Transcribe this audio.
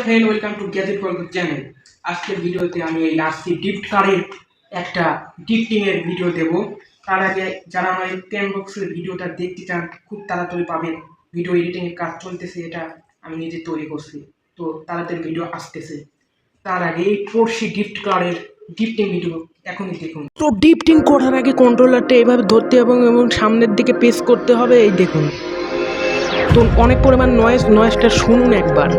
Friend, welcome to gadget গল্প channel. আজকের ভিডিওতে আমি এই লাস্টি গিফট কার্ডের একটা গিফটিংয়ের ভিডিও দেব। তার আগে যারা আমার এই পেন বক্সের ভিডিওটা দেখতে চান খুব তাড়াতাড়ি পাবেন। ভিডিও এডিটিংয়ের কাজ চলতেছে, এটা আমি নিজে তৈরি করছি, তো তাড়াতাড়ি ভিডিও আসতেছে। তার আগে এই পড়শি গিফট কার্ডের গিফটিং ভিডিও এখনই দেখুন। তো গিফটিং করার আগে কন্ট্রোলারটা এভাবে ধরতে এবং সামনের দিকে পেস করতে হবে। এই দেখুন, তো অনেক পরিমাণ নয়েজটা শুনুন একবার।